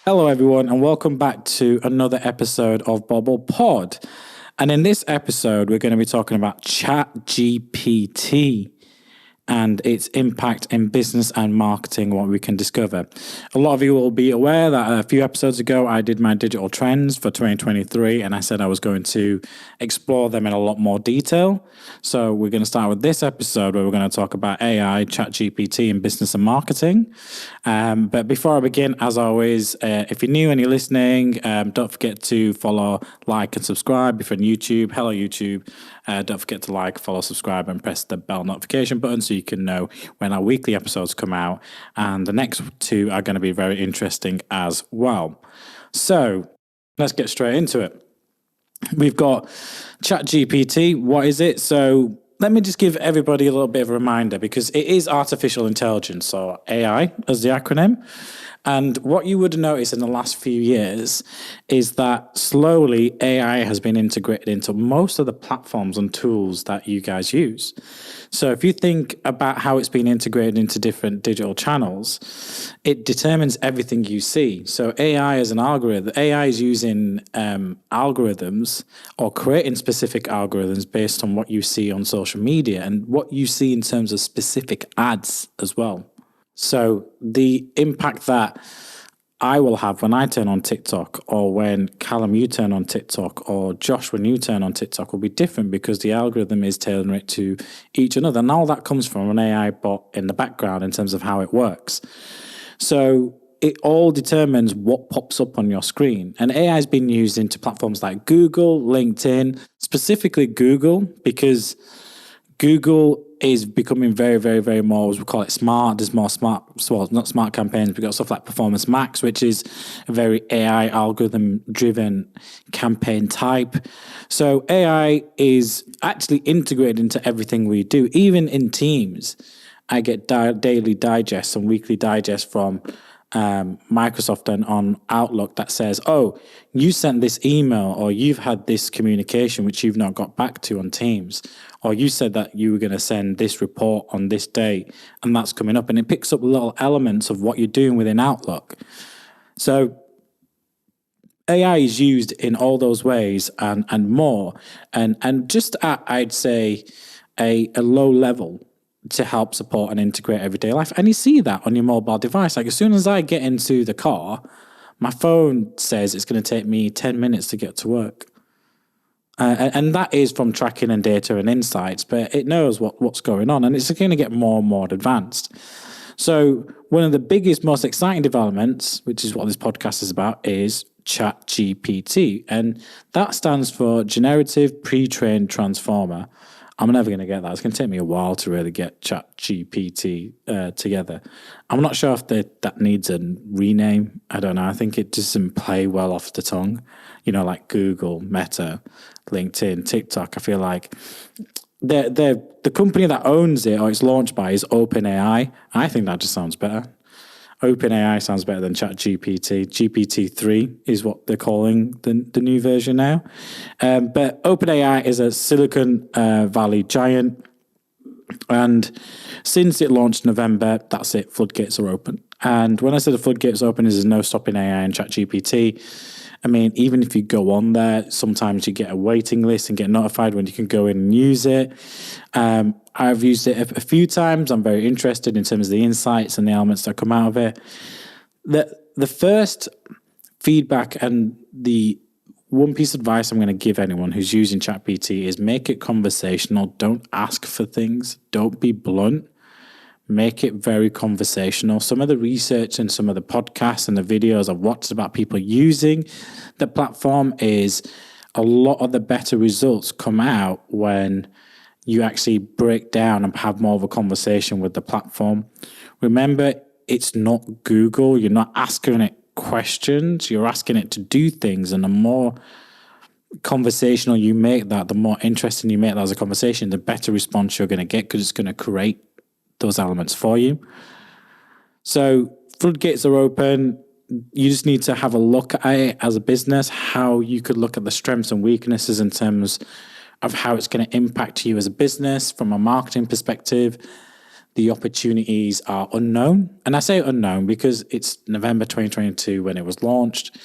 Hello, everyone, and welcome back to another episode of Bobble Pod. And in this episode, we're going to be talking about ChatGPT and its impact in business and marketing, what we can discover. A lot of you will be aware that a few episodes ago, I did my digital trends for 2023, and I said I was going to explore them in a lot more detail. So we're going to start with this episode where we're going to talk about AI, ChatGPT, and business and marketing. But before I begin, as always, if you're new and you're listening, don't forget to follow, like, and subscribe. If you're on YouTube, hello YouTube. Don't forget to like, follow, subscribe, and press the bell notification button so you can know when our weekly episodes come out. And the next two are going to be very interesting as well. So let's get straight into it. We've got ChatGPT. What is it? So let me just give everybody a little bit of a reminder because it is artificial intelligence, so AI as the acronym. And what you would notice in the last few years is that slowly AI has been integrated into most of the platforms and tools that you guys use. So if you think about how it's been integrated into different digital channels, it determines everything you see. So AI is an algorithm. AI is using algorithms or creating specific algorithms based on what you see on social media and what you see in terms of specific ads as well. So the impact that I will have when I turn on TikTok, or when Callum, you turn on TikTok, or Josh, when you turn on TikTok, will be different because the algorithm is tailoring it to each another. And all that comes from an AI bot in the background in terms of how it works. So it all determines what pops up on your screen. And AI has been used into platforms like Google, LinkedIn, specifically Google, because Google is becoming very, very, very more, as we call it, smart. There's more smart, well, not smart campaigns. We've got stuff like Performance Max, which is a very AI algorithm-driven campaign type. So AI is actually integrated into everything we do. Even in Teams, I get daily digests and weekly digests from Microsoft and on Outlook that says, oh, you sent this email, or you've had this communication which you've not got back to on Teams, or you said that you were going to send this report on this day, and that's coming up, and it picks up little elements of what you're doing within Outlook. So AI is used in all those ways and more, and just at, I'd say, a low level to help support and integrate everyday life. And you see that on your mobile device. Like as soon as I get into the car, my phone says it's going to take me 10 minutes to get to work. And that is from tracking and data and insights, but it knows what's going on, and it's going to get more and more advanced. So one of the biggest, most exciting developments, which is what this podcast is about, is ChatGPT. And that stands for Generative Pre-Trained Transformer. I'm never going to get that. It's going to take me a while to really get ChatGPT together. I'm not sure if that needs a rename. I don't know. I think it just doesn't play well off the tongue. You know, like Google, Meta, LinkedIn, TikTok. I feel like the company that owns it or it's launched by is OpenAI. I think that just sounds better. OpenAI sounds better than ChatGPT. GPT-3 is what they're calling the new version now. But OpenAI is a Silicon Valley giant. And since it launched in November, that's it, floodgates are open. And when I say the floodgates are open, there's no stopping AI and ChatGPT. I mean, even if you go on there, sometimes you get a waiting list and get notified when you can go in and use it. I've used it a few times. I'm very interested in terms of the insights and the elements that come out of it. The first feedback and the one piece of advice I'm going to give anyone who's using ChatGPT is make it conversational. Don't ask for things. Don't be blunt. Make it very conversational. Some of the research and some of the podcasts and the videos I've watched about people using the platform is a lot of the better results come out when you actually break down and have more of a conversation with the platform. Remember, it's not Google. You're not asking it questions. You're asking it to do things. And the more conversational you make that, the more interesting you make that as a conversation, the better response you're going to get because it's going to create those elements for you. So floodgates are open. You just need to have a look at it as a business, how you could look at the strengths and weaknesses in terms of how it's going to impact you as a business from a marketing perspective, the opportunities are unknown. And I say unknown because it's November 2022 when it was launched.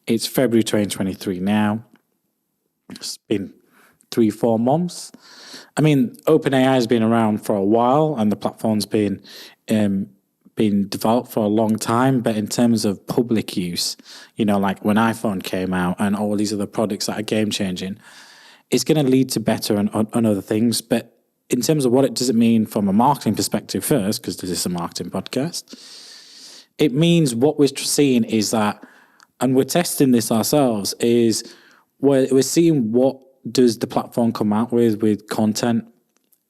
It's February 2023 now. It's been 3-4 months. I mean, OpenAI has been around for a while and the platform's been developed for a long time. But in terms of public use, like when iPhone came out and all these other products that are game-changing, it's going to lead to better and other things. But in terms of what it does it mean from a marketing perspective first, because this is a marketing podcast, it means what we're seeing is that, and we're testing this ourselves, is we're seeing what does the platform come out with content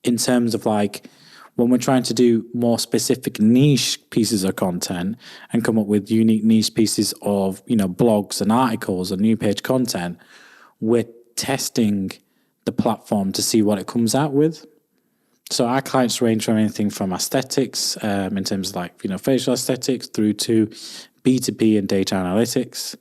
in terms of like when we're trying to do more specific niche pieces of content and come up with unique niche pieces of, blogs and articles and new page content, we're testing the platform to see what it comes out with. So our clients range from anything from aesthetics, in terms of like, facial aesthetics, through to B2B and data analytics,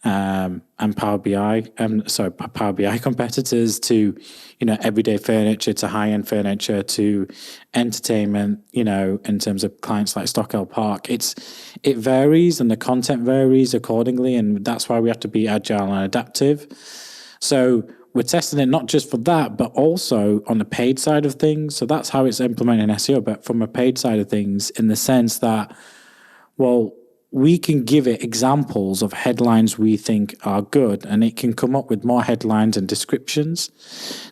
and Power BI competitors, to, everyday furniture, to high-end furniture, to entertainment, in terms of clients like Stockwell Park. It varies and the content varies accordingly, and that's why we have to be agile and adaptive. So we're testing it not just for that, but also on the paid side of things. So that's how it's implemented in SEO, but from a paid side of things, in the sense that, well, we can give it examples of headlines we think are good, and it can come up with more headlines and descriptions.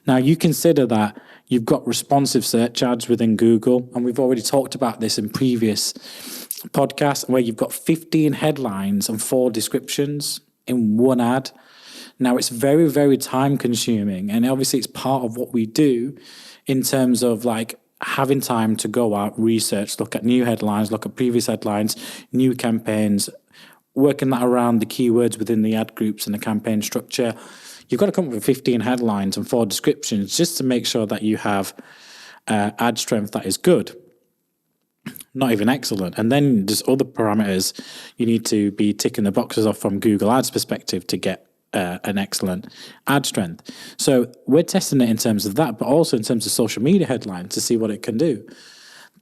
Now, you consider that you've got responsive search ads within Google, and we've already talked about this in previous podcasts, where you've got 15 headlines and 4 descriptions in one ad. Now, it's very, very time consuming, and obviously it's part of what we do in terms of like having time to go out, research, look at new headlines, look at previous headlines, new campaigns, working that around the keywords within the ad groups and the campaign structure. You've got to come up with 15 headlines and 4 descriptions just to make sure that you have ad strength that is good, not even excellent. And then there's other parameters you need to be ticking the boxes off from Google Ads perspective to get an excellent ad strength. So we're testing it in terms of that, but also in terms of social media headlines to see what it can do.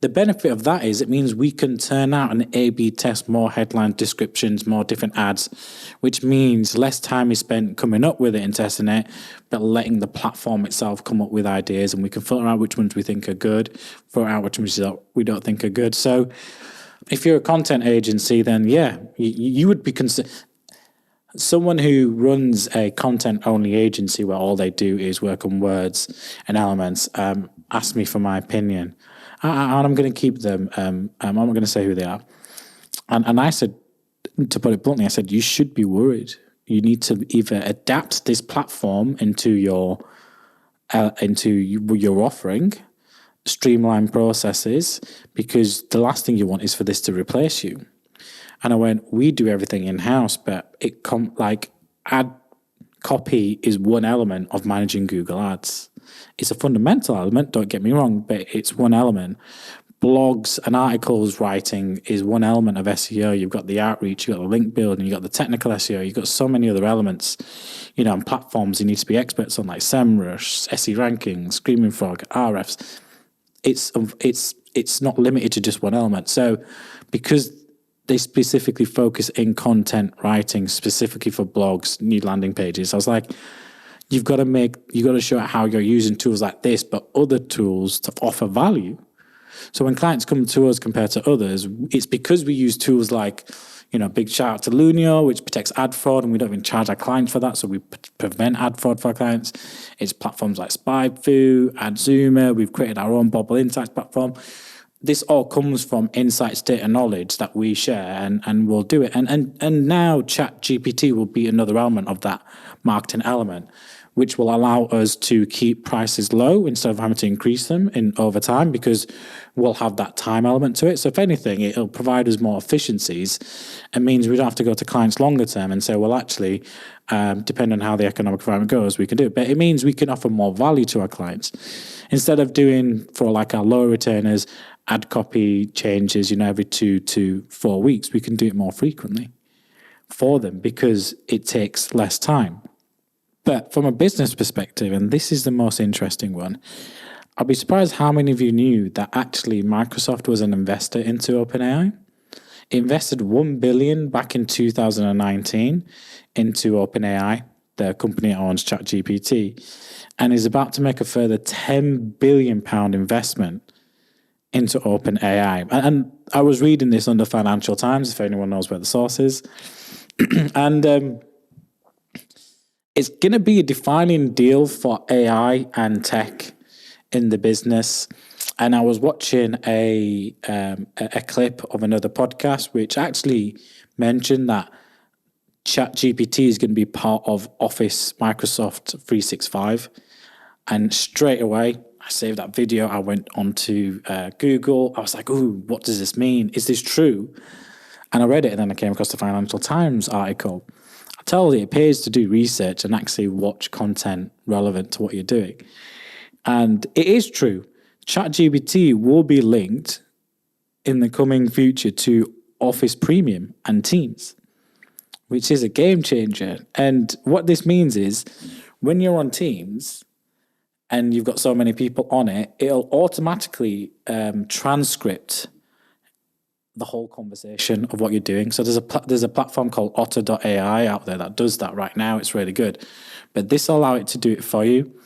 The benefit of that is it means we can turn out and A/B test more headline descriptions, more different ads, which means less time is spent coming up with it and testing it, but letting the platform itself come up with ideas, and we can filter out which ones we think are good, filter out which ones we don't think are good. So if you're a content agency, then you would be someone who runs a content-only agency where all they do is work on words and elements, asked me for my opinion. And I'm going to keep them. I'm not going to say who they are. And I said, to put it bluntly, I said, you should be worried. You need to either adapt this platform into your offering, streamline processes, because the last thing you want is for this to replace you. And I went, we do everything in-house, but ad copy is one element of managing Google Ads. It's a fundamental element, don't get me wrong, but it's one element. Blogs and articles writing is one element of SEO. You've got the outreach, you've got the link building, you've got the technical SEO, you've got so many other elements, and platforms you need to be experts on, like SEMrush, SE Ranking, Screaming Frog, RFs. It's not limited to just one element. So because they specifically focus in content writing specifically for blogs, new landing pages, I was like, you've got to show how you're using tools like this, but other tools to offer value. So when clients come to us compared to others, it's because we use tools like, big shout out to Lunio, which protects ad fraud, and we don't even charge our clients for that, so we prevent ad fraud for our clients. It's platforms like SpyFu, AdZoomer. We've created our own Bobble Insights platform. This all comes from insights, data, knowledge that we share, and we'll do it. And now ChatGPT will be another element of that marketing element, which will allow us to keep prices low instead of having to increase them over time, because we'll have that time element to it. So if anything, it'll provide us more efficiencies. It means we don't have to go to clients longer term and say, well, actually, depending on how the economic environment goes, we can do it. But it means we can offer more value to our clients. Instead of doing, for like our lower returners, ad copy changes, every 2 to 4 weeks, we can do it more frequently for them because it takes less time. But from a business perspective, and this is the most interesting one, I'll be surprised how many of you knew that actually Microsoft was an investor into OpenAI. It invested $1 billion back in 2019 into OpenAI, the company that owns ChatGPT, and is about to make a further £10 billion investment into OpenAI. And I was reading this on the Financial Times, if anyone knows where the source is. And it's going to be a defining deal for AI and tech in the business. And I was watching a clip of another podcast which actually mentioned that ChatGPT is going to be part of Office Microsoft 365. And straight away, I saved that video. I went onto Google. I was like, ooh, what does this mean? Is this true? And I read it, and then I came across the Financial Times article. I tell you, it pays to do research and actually watch content relevant to what you're doing. And it is true. ChatGPT will be linked in the coming future to Office Premium and Teams, which is a game changer. And what this means is when you're on Teams and you've got so many people on it, it'll automatically transcript the whole conversation of what you're doing. So there's a platform called Otter.ai out there that does that right now. It's really good. But this will allow it to do it for you.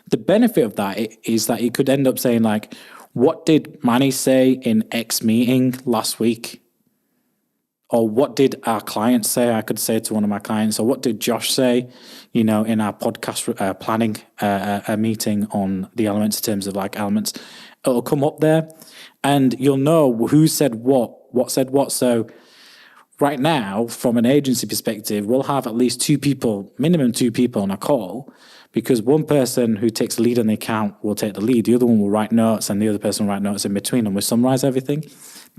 The benefit of that is that you could end up saying like, what did Manni say in X meeting last week? Or what did our client say? I could say to one of my clients, or what did Josh say, in our podcast planning meeting on the elements in terms of like elements. It'll come up there and you'll know who said what said what. So right now, from an agency perspective, we'll have at least minimum two people on a call, because one person who takes the lead on the account will take the lead. The other one will write notes and the other person will write notes in between, and we'll summarize everything.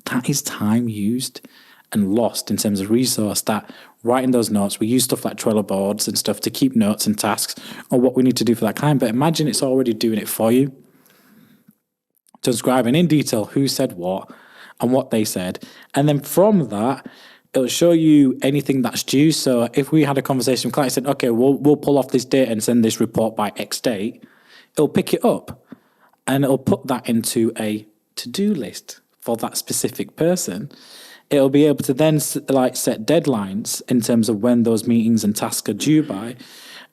That is time used and lost in terms of resource. That writing those notes, we use stuff like Trello boards and stuff to keep notes and tasks or what we need to do for that client. But imagine it's already doing it for you, describing in detail who said what and what they said. And then from that, it'll show you anything that's due. So if we had a conversation with client said, okay, we'll pull off this date and send this report by X date, it'll pick it up and it'll put that into a to-do list for that specific person. It'll be able to then set deadlines in terms of when those meetings and tasks are due by,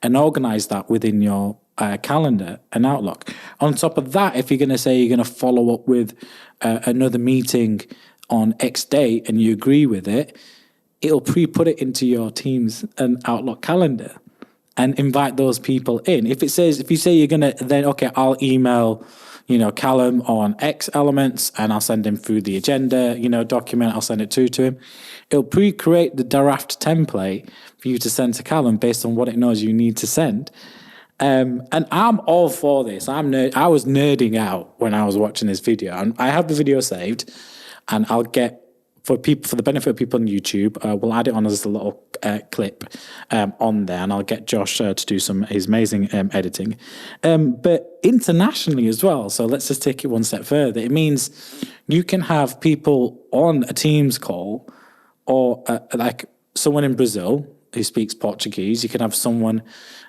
and organize that within your calendar and Outlook. On top of that, if you're going to say you're going to follow up with another meeting on X date and you agree with it, it'll pre-put it into your Teams and Outlook calendar and invite those people in. If you say you're going to, then okay, I'll email Callum on X elements and I'll send him through the agenda, document, I'll send it to him. It'll pre-create the draft template for you to send to Callum based on what it knows you need to send. And I'm all for this. I was nerding out when I was watching this video, and I have the video saved, and I'll get, for the benefit of people on YouTube, we'll add it on as a little clip on there, and I'll get Josh to do his amazing editing. But internationally as well, so let's just take it one step further. It means you can have people on a Teams call, or like someone in Brazil who speaks Portuguese. You can have someone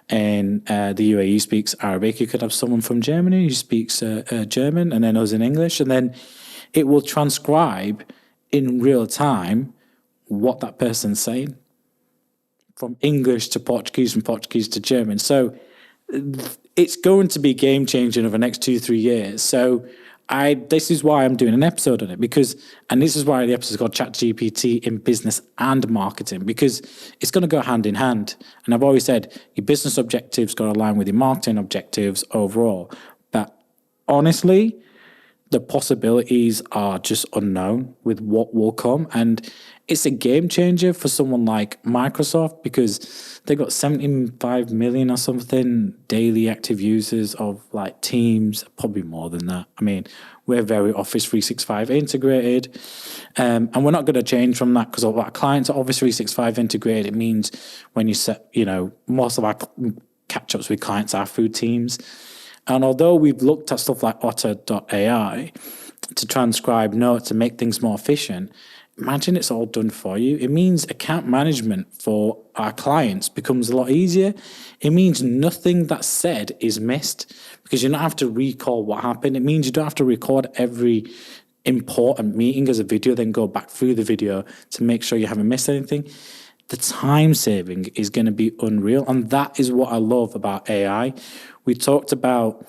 in the UAE who speaks Arabic. You could have someone from Germany who speaks German, and then us in English, and then it will transcribe in real time what that person's saying from English to Portuguese, from Portuguese to German. So it's going to be game changing over the next 2-3 years. So this is why I'm doing an episode on it, and this is why the episode is called ChatGPT in Business and Marketing, because it's going to go hand in hand. And I've always said your business objectives got to align with your marketing objectives overall. But honestly, the possibilities are just unknown with what will come. And it's a game changer for someone like Microsoft, because they've got 75 million or something daily active users of like Teams, probably more than that. I mean, we're very Office 365 integrated, and we're not going to change from that because our clients are Office 365 integrated. It means when you set, most of our catch-ups with clients are through Teams. And although we've looked at stuff like Otter.ai to transcribe notes and make things more efficient, imagine it's all done for you. It means account management for our clients becomes a lot easier. It means nothing that's said is missed because you don't have to recall what happened. It means you don't have to record every important meeting as a video, then go back through the video to make sure you haven't missed anything. The time saving is going to be unreal. And that is what I love about AI. We talked about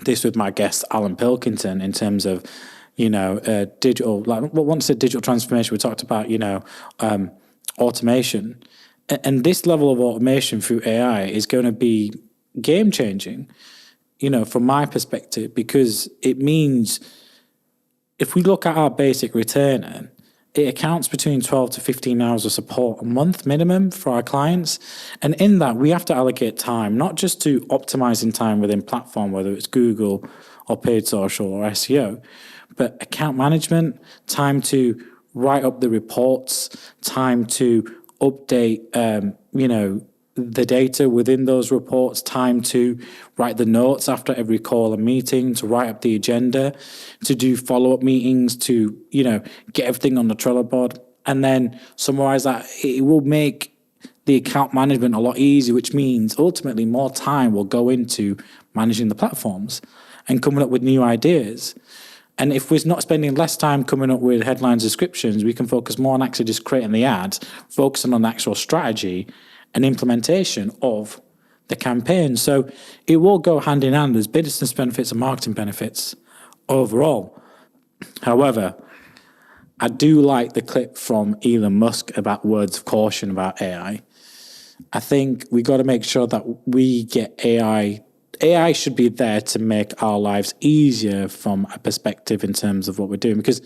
this with my guest, Alan Pilkington, in terms of, digital, once I said digital transformation, we talked about, automation. And this level of automation through AI is going to be game changing, from my perspective, because it means if we look at our basic return, it accounts between 12 to 15 hours of support a month minimum for our clients. And in that, we have to allocate time, not just to optimizing time within platform, whether it's Google or paid social or SEO, but account management, time to write up the reports, time to update, the data within those reports, time to write the notes after every call and meeting, to write up the agenda, to do follow-up meetings, to, get everything on the Trello board, and then summarize that. It will make the account management a lot easier, which means ultimately more time will go into managing the platforms and coming up with new ideas. And if we're not spending less time coming up with headlines, descriptions, we can focus more on actually just creating the ads, focusing on the actual strategy and implementation of the campaign. So it will go hand in hand. There's business benefits and marketing benefits overall. However, I do like the clip from Elon Musk about words of caution about AI. I think we got to make sure that we get AI. AI should be there to make our lives easier from a perspective in terms of what we're doing, because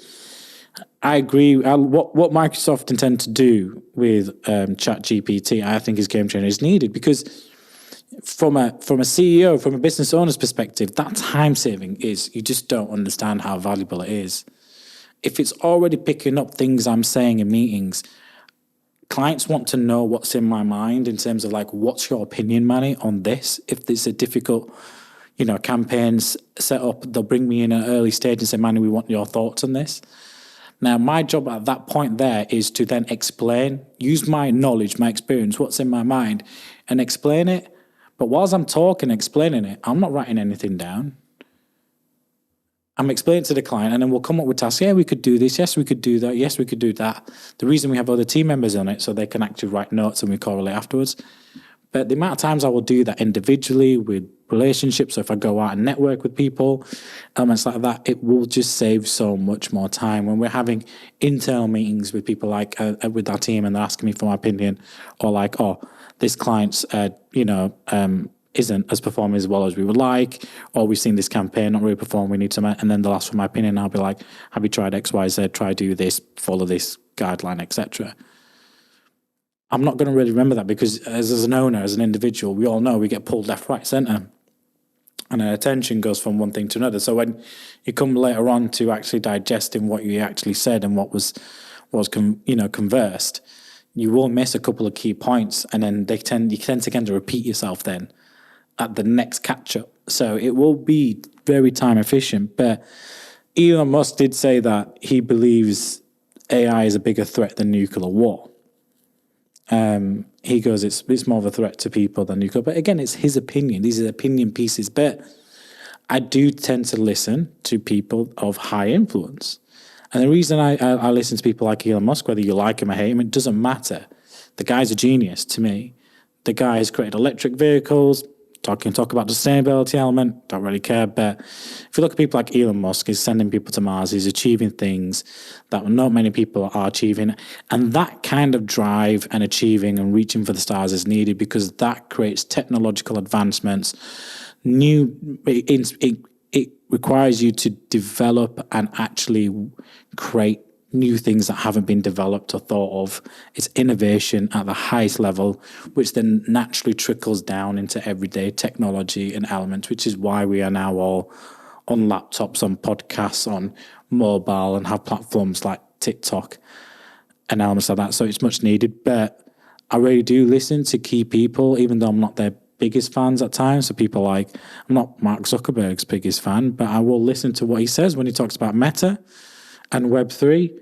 I agree. What Microsoft intend to do with ChatGPT, I think, is game changer. Is needed because from a CEO, from a business owner's perspective, that time saving is, you just don't understand how valuable it is. If it's already picking up things I'm saying in meetings, clients want to know what's in my mind in terms of what's your opinion, Manni, on this? If there's a difficult, campaigns set up, they'll bring me in at an early stage and say, Manni, we want your thoughts on this. Now, my job at that point there is to then use my knowledge, my experience, what's in my mind, and explain it. But whilst I'm talking, explaining it, I'm not writing anything down. I'm explaining to the client, and then we'll come up with tasks. Yeah, we could do this. Yes, we could do that. Yes, we could do that. The reason we have other team members on it, so they can actually write notes and we correlate afterwards. But the amount of times I will do that individually with relationships, so if I go out and network with people, elements like that, it will just save so much more time. When we're having internal meetings with people with our team and they're asking me for my opinion, or this client's, isn't as performing as well as we would like, or we've seen this campaign not really perform, we need some, and then they'll ask for my opinion, I'll be like, have you tried X, Y, Z, try do this, follow this guideline, etc. I'm not going to really remember that because as an owner, as an individual, we all know we get pulled left, right, centre. And our attention goes from one thing to another. So when you come later on to actually digesting what you actually said and what was conversed, you will miss a couple of key points, and then you tend to repeat yourself then at the next catch-up. So it will be very time efficient. But Elon Musk did say that he believes AI is a bigger threat than nuclear war. He goes, it's more of a threat to people than nuclear. But again, it's his opinion. These are opinion pieces. But I do tend to listen to people of high influence. And the reason I listen to people like Elon Musk, whether you like him or hate him, it doesn't matter. The guy's a genius to me. The guy has created electric vehicles. Talk about the sustainability element, don't really care. But if you look at people like Elon Musk, he's sending people to Mars, he's achieving things that not many people are achieving. And that kind of drive and achieving and reaching for the stars is needed because that creates technological advancements. It requires you to develop and actually create new things that haven't been developed or thought of. It's innovation at the highest level, which then naturally trickles down into everyday technology and elements, which is why we are now all on laptops, on podcasts, on mobile, and have platforms like TikTok and elements like that. So it's much needed. But I really do listen to key people, even though I'm not their biggest fans at times. So people like, I'm not Mark Zuckerberg's biggest fan, but I will listen to what he says when he talks about Meta and Web3,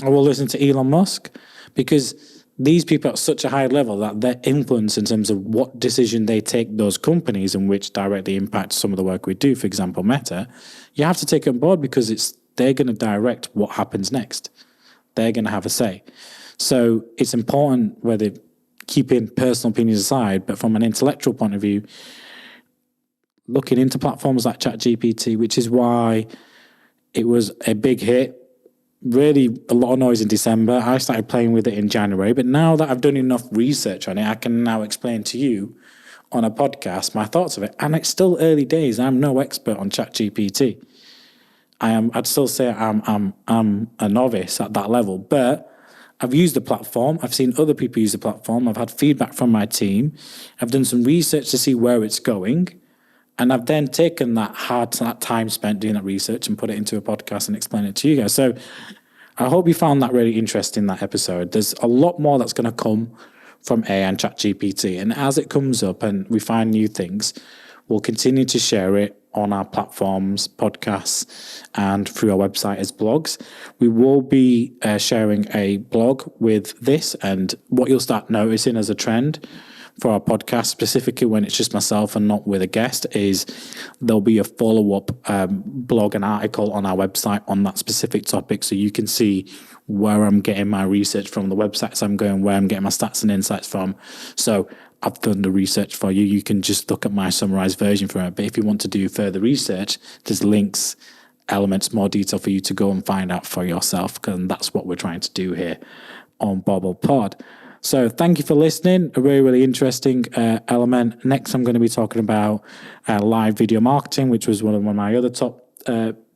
I will listen to Elon Musk, because these people are at such a high level that their influence in terms of what decision they take those companies and which directly impacts some of the work we do, for example, Meta, you have to take it on board because they're going to direct what happens next. They're going to have a say. So it's important, whether keeping personal opinions aside, but from an intellectual point of view, looking into platforms like ChatGPT, which is why it was a big hit. Really a lot of noise in December. I started playing with it in January, but now that I've done enough research on it, I can now explain to you on a podcast my thoughts of it. And it's still early days. I'm no expert on ChatGPT. I'd still say I'm a novice at that level, but I've used the platform. I've seen other people use the platform. I've had feedback from my team. I've done some research to see where it's going. And I've then taken that time spent doing that research and put it into a podcast and explain it to you guys. So I hope you found that really interesting, that episode. There's a lot more that's going to come from AI and ChatGPT. And as it comes up and we find new things, we'll continue to share it on our platforms, podcasts, and through our website as blogs. We will be sharing a blog with this, and what you'll start noticing as a trend for our podcast, specifically when it's just myself and not with a guest, is there'll be a follow-up blog and article on our website on that specific topic, so you can see where I'm getting my research from, the websites I'm going, where I'm getting my stats and insights from. So I've done the research for you. You can just look at my summarized version from it. But if you want to do further research, there's links, elements, more detail for you to go and find out for yourself, because that's what we're trying to do here on Bobble Pod. So thank you for listening. A really, really interesting element. Next, I'm going to be talking about live video marketing, which was one of my other top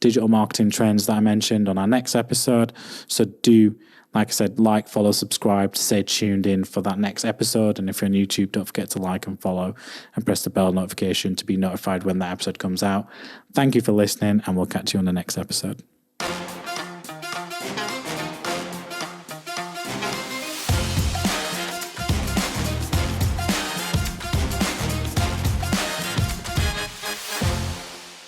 digital marketing trends that I mentioned on our next episode. So do, like I said, follow, subscribe to stay tuned in for that next episode. And if you're on YouTube, don't forget to like and follow and press the bell notification to be notified when that episode comes out. Thank you for listening, and we'll catch you on the next episode.